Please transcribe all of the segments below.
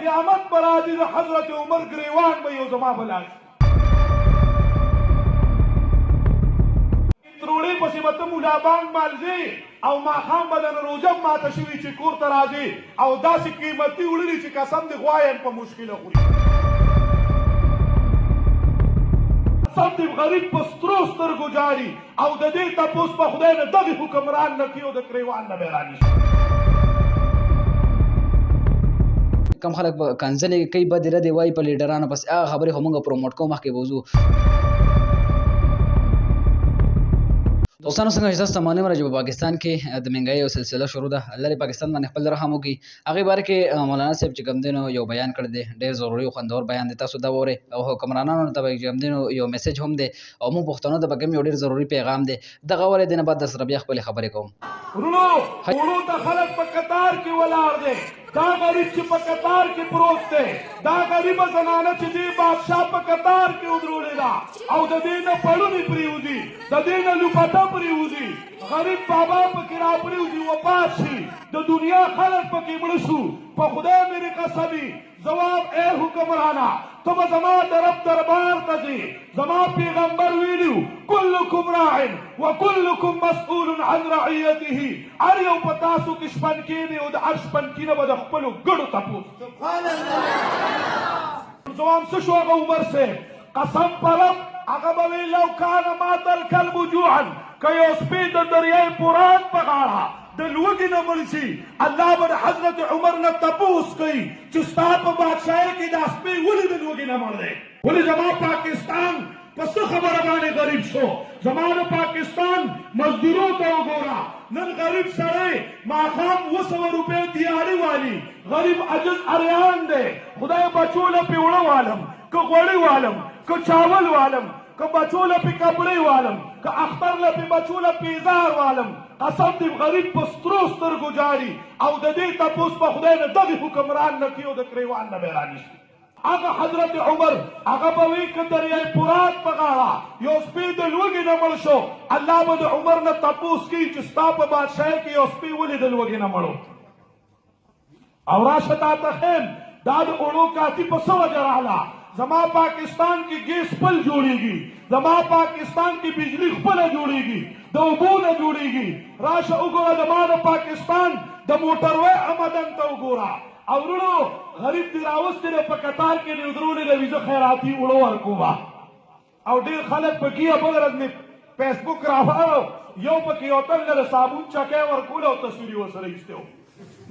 قیامت پر راځي د حضرت عمر ګریوان به یو زما بلاس تروړې پسې به ته مولا بانګ مالځې او ماښام به د روژه ماته شوي چې کور ته راځې او داسې قیمتي وړلي چې قسم دې غوایم په مشکله خوري قسم دې غریب په سترو سترګو جاړي او د دې تپوس په خدای نه دغې حکمران نه کي او د ګریوان نه به یې رانیسي کم خلک به کنځلې کوي بدې ردې وایي په لیډرانو پسې هغه خبرې خو موږ پروموټ کوو مخکې به وځو دوستانو څنګه چې تاسو ته معلومه ده چې په پاکستان کې د مهنګایۍ یو سلسله شروع ده الله دې پاکستان باندې خپل رحم وکړي هغې باره کې مولانا صاحب چې کوم دی نو یو بیان کړی دی ډېر ضروري او خوندور بیان دی تاسو دا واورئ او حکمرانانو ته به چې کوم دی نو یو میسج هم دی او موږ پښتنو ته به کوم یو ډېر ضروري پیغام دی دغه اورئ دې نه بعد در سره بیا خپلې خبرې کوم ورونو وړو ته خلک په قطار کې ولاړ دی دا غریب چې په قطار کې پروت دی دا غریبه زنانه چې دې بادشاه په قطار کې ودرولې ده او د دې نه پړونې پرېوځي د دې نه لوپټه پرېوځي غریب بابا پکې راپرېوځي وفات شي د دنیا خلک پکې مړه شو په خدای مې قسمي جواب اے حکمرانا تم زما رب دربار ته ځي زما پیغمبر ویلو کلکم راع وکلکم مسئول عن رعیته هر یو په تاسو کې شپن کېږي او د هر شپن کېنه به د خپلو ګړو تپوس سبحان الله ځوان څه شو هغه عمر صاحب قسم په رب هغه به ویل لو کان مات الکلب جوعا که یو سپی د دریای پوران په غاړه د لوږې نه مړ شي الله به د حضرت عمر نه تپوس کوي چې ستا په بادشاهۍ کې دا سپی ولې د لوږې نه مړ دی ولې زما پاکستان په څه خبره باندې غریب شو زما د پاکستان مزدورو ته وګوره نن غریب سړی ماښام 200 روپۍ تیاري والي غریب عجز اریان دی خدای بچو له پیوړه والم که غوړي والم که چاول والم که بچو له پې کپړې والم که اختر له پې بچو له پیزار والم قسم دې غریب په سترو سترګو جاړي او د دې تپوس په خدای نه دغې حکمران نه کي او د ګریوان نه به یې رانیسي هغه حضرت عمر هغه به وي که دریای فرات په غاړه یو سپی د لوږې نه مړ شو الله به د عمر نه تپوس کوي چې ستا په بادشاهۍ کې یو سپی ولې د لوږې نه مړو او راشه تا ته ښیم دا د اوړو کاتي په څه وجه راغله زما پاکستان کې ګیس خپل جوړیږي زما پاکستان کې بجلی خپله جوړیږي د اوبو نه جوړیږي راشه وګوره زما د پاکستان د موټروی آمدن ته وګوره او وروڼو غریب دې راوستی دی په قطار کې دې ودرولې دی ویزه خیراتي اوړه ورکومه او ډېر خلک پکې بل ورځ مې فیسبوک راوړو یو پکې یو تن له صابون چکی ورکوله او تصویر یې ورسره ایستی و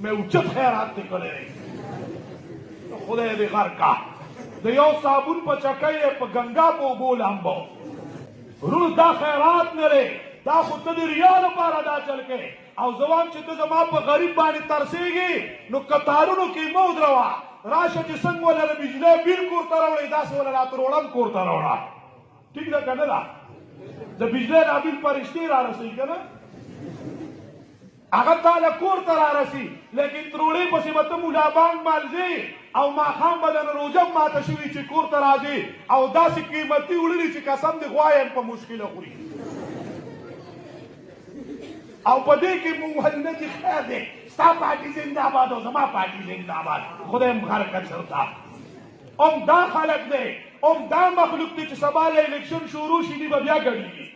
مې اوچت خیرات دې کړی دی خدای دې غر کا د یو صابون په چکی یې په ګنګا په اوبو لامبو وروڼو دا خیرات نه دی دا خو ته د ریا لپاره دا چل کې او زوام چې ته زما په غریب باندې ترسېږي نو قطارونو کې مه ودروه راشه چې څنګه وله د بجلی بیل کور ته راوړئ داسې وله راته روړم کور ته راوړه ټیک ده که نه ده د بجلی دا بیل فرشتې را رسوي که نه هغه تاله کور ته را رسي لیکن تروړې پسې به ته مولا بانګ مالځې او ماښام به د روژه ماته شوي چې کور ته راځې او داسې قیمتي وړلي چې قسم دې غوایم په مشکله خوري او په دې کې موحلونه کې خیر دی ستا پارټي زنده باد او زما پارټي زنده باد خدای مخر کړ چرته اوم دا خلک دی اوم دا مخلوق دی چې سبا له الیکشن شروع شي دي به بیا ګډېږي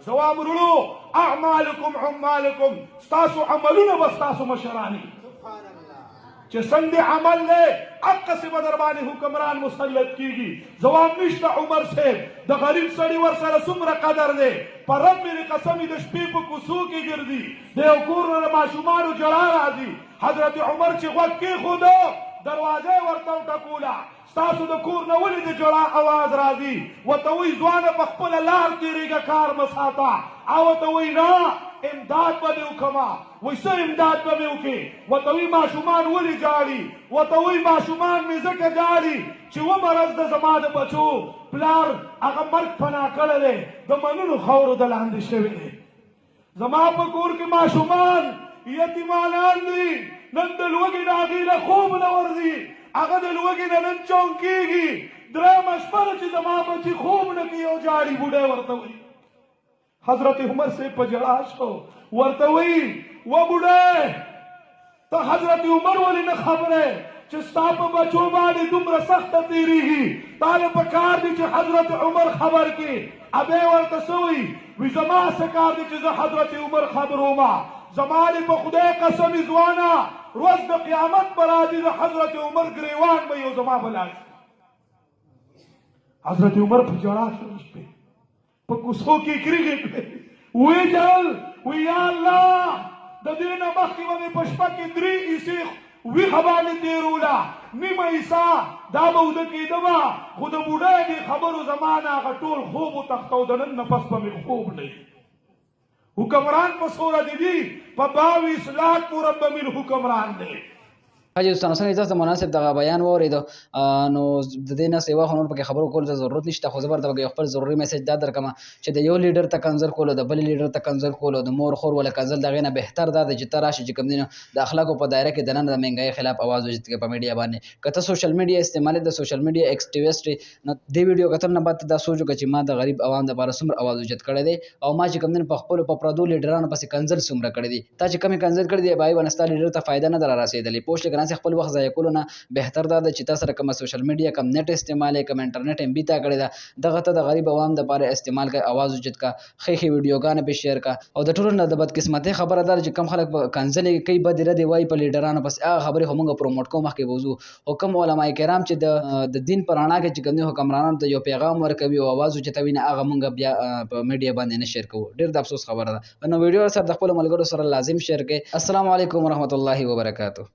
جواب وروڼو اعمالکم عمالکم ستاسو عملونه به ستاسو مشراني چې څنګه عمل دی هغسې به در باندې حکمران مسلط کېږي ځواب نشته عمر صاحب د غریب سړي ورسره څومره قدر دی په رب مې قسم د شپې په کوڅو کې ګرځي د یو کور نه د ماشومانو ژړا راځي حضرت عمر چې غوږ کېښوده دروازه یې ورته وټکوله ستاسو د کور نه ولې د ژړا اواز راځي ورته وایي ځوانه په خپله لار تېرېږه کار مه ساته او ورته وایي نه امداد به مې وکړمه وایي څه امداد به مې وکړې ورته وایي ماشومان ولې جاړي ورته وایي ماشومان مې ځکه جاړي چې ومرض د زما د بچو پلار هغه مرګ پناه کړی دی د منلو خاورو د لاندې شوی دی زما په کور کې ماشومان یتیمانان دي نن د لوږې د هغې نه خوب نه ورځي هغه د لوږې نه نن چونګ کېږي درېیمه شپه ده چې زما بچي خوب نه کوي او جاړي بوډۍ ورته وایي حضرت عمر سے په ژړا شو ورته وایي و بوډۍ ته حضرت عمر ولې نه خبرې چې ستا په بچو باندې دومره سخته تېرېږي تا له پکار دي چې حضرت عمر خبر کړي ابی ورته څه وي زما څه کار دی چې زه حضرت عمر خبروما زما دې په خدای قسم ځوانه روز د قیامت به راځي د حضرت عمر ګریوان به یو زما به لاس حضرت عمر په ژړا شروع شوې په کوڅو کې کرېږې کړې ویې جل وی یا الله د دې نه مخکې به مې په شپه کې 3 عیسې ویښه باندې تېروله نیمه عیسه دا به اوده کېدمه خو د بوډۍ دې خبرو زما نه هغه ټول خوب وتښته او د نن نه پس به مې خوب نه وي حکمران په صورت دي په 22 لاک مربع حکمران دی حاجی دوستانو څنګه تاسو مناسب دغه بیان واورید نو د دې نه سیوا خو نور پکې خبرو کول ضرورت نشته خو زبر د خپل ضروري میسج دا درکمه چې د یو لیډر ته کنزل کولو د بل لیډر ته کنزل کولو د مور خور ولا کنزل دغه نه بهتر دا د چې تراشي چې کوم دینه د اخلاقو په دایره کې د نن د منګای خلاف आवाज وجد په میډیا باندې کته سوشل میډیا استعمال د سوشل میډیا ایکټیویسټ نو د ویډیو کتل نه بعد دا سوچو چې ما د غریب عوام د لپاره سمر आवाज وجد کړی دی او ما چې کوم دین په خپل په پردو لیډرانو پسې کنزل سمره کړی دی تا چې کوم کنزل کړی دی بای ونستا لیډر ته فائدہ نه در رسیدلی پوښتنه کنه خپل وخت ضایع نه بهتر دا چې تاسو کوم سوشل میډیا کوم نیټ استعمال کوم انټرنیټ ام بي تا کړی دا دغه ته د غریب عوام د لپاره استعمال کوي आवाज وجد کا خې ویډیوګانې به شیر کا او د ټولو نه د بدقسمتۍ خبره ده چې کم خلک کنزل کوي بد ردی وای په لیډرانو پس هغه خبرې همغه پروموټ کوم مخکې وضو او کوم علماء کرام چې د دین پر اړه کې چې کوم حکمرانانو ته یو پیغام ورکوي او आवाज وچتوي نه هغه مونږ بیا په میډیا باندې نه شیر کوو ډیر د افسوس خبره ده نو ویډیو سره د خپل ملګرو سره لازم شیر کړئ السلام علیکم ورحمت الله وبرکاته